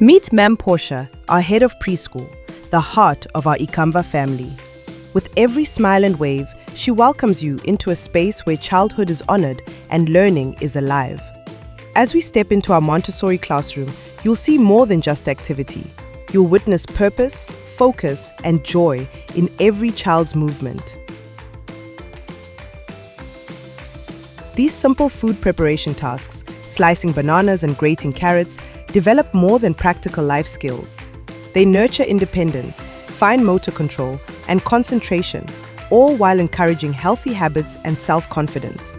Meet Ma'am Portia, our head of preschool, the heart of our IKAMVA family. With every smile and wave, she welcomes you into a space where childhood is honored and learning is alive. As we step into our Montessori classroom, you'll see more than just activity. You'll witness purpose, focus, and joy in every child's movement. These simple food preparation tasks, slicing bananas and grating carrots, develop more than practical life skills. They nurture independence, fine motor control, and concentration, all while encouraging healthy habits and self-confidence.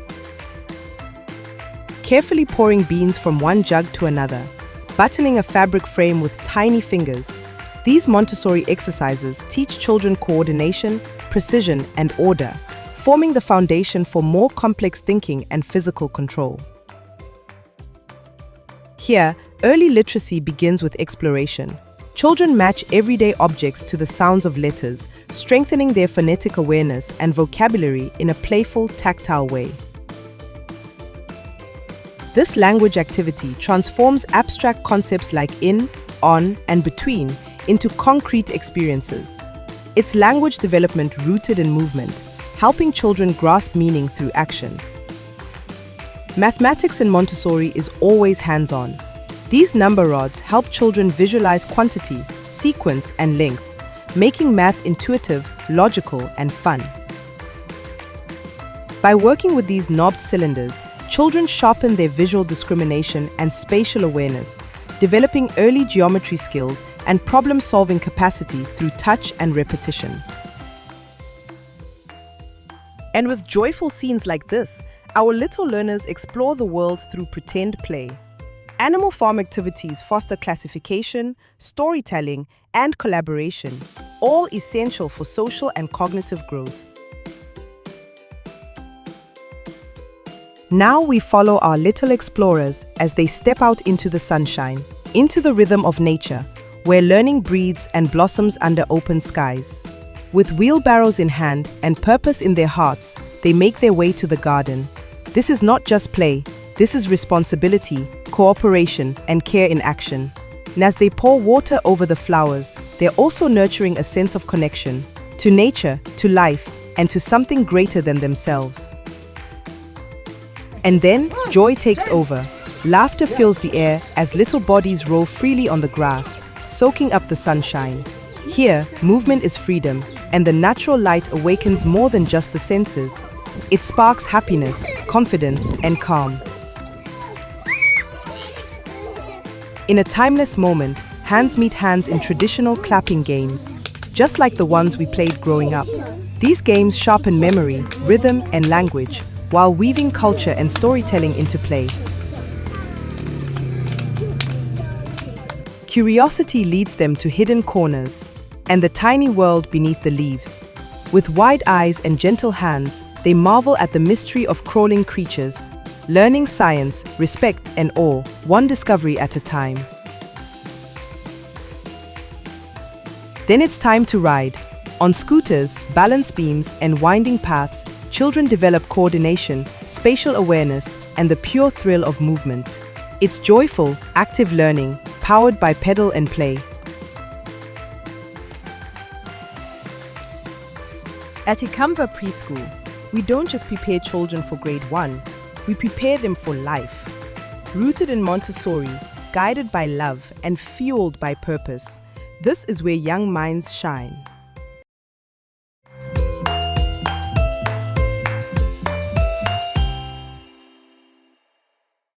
Carefully pouring beans from one jug to another, buttoning a fabric frame with tiny fingers, these Montessori exercises teach children coordination, precision, and order, forming the foundation for more complex thinking and physical control. Here, early literacy begins with exploration. Children match everyday objects to the sounds of letters, strengthening their phonetic awareness and vocabulary in a playful, tactile way. This language activity transforms abstract concepts like in, on, and between into concrete experiences. It's language development rooted in movement, helping children grasp meaning through action. Mathematics in Montessori is always hands-on. These number rods help children visualize quantity, sequence, and length, making math intuitive, logical, and fun. By working with these knobbed cylinders, children sharpen their visual discrimination and spatial awareness, developing early geometry skills and problem-solving capacity through touch and repetition. And with joyful scenes like this, our little learners explore the world through pretend play. Animal farm activities foster classification, storytelling, and collaboration, all essential for social and cognitive growth. Now we follow our little explorers as they step out into the sunshine, into the rhythm of nature, where learning breathes and blossoms under open skies. With wheelbarrows in hand and purpose in their hearts, they make their way to the garden. This is not just play, this is responsibility, cooperation, and care in action. And as they pour water over the flowers, they're also nurturing a sense of connection to nature, to life, and to something greater than themselves. And then, joy takes over. Laughter fills the air as little bodies roll freely on the grass, soaking up the sunshine. Here, movement is freedom, and the natural light awakens more than just the senses. It sparks happiness, confidence, and calm. In a timeless moment, hands meet hands in traditional clapping games, just like the ones we played growing up. These games sharpen memory, rhythm, and language, while weaving culture and storytelling into play. Curiosity leads them to hidden corners and the tiny world beneath the leaves. With wide eyes and gentle hands, they marvel at the mystery of crawling creatures, learning science, respect, and awe, one discovery at a time. Then it's time to ride. On scooters, balance beams, and winding paths, children develop coordination, spatial awareness, and the pure thrill of movement. It's joyful, active learning, powered by pedal and play. At IKAMVA Preschool, we don't just prepare children for grade 1, we prepare them for life. Rooted in Montessori, guided by love, and fueled by purpose, this is where young minds shine.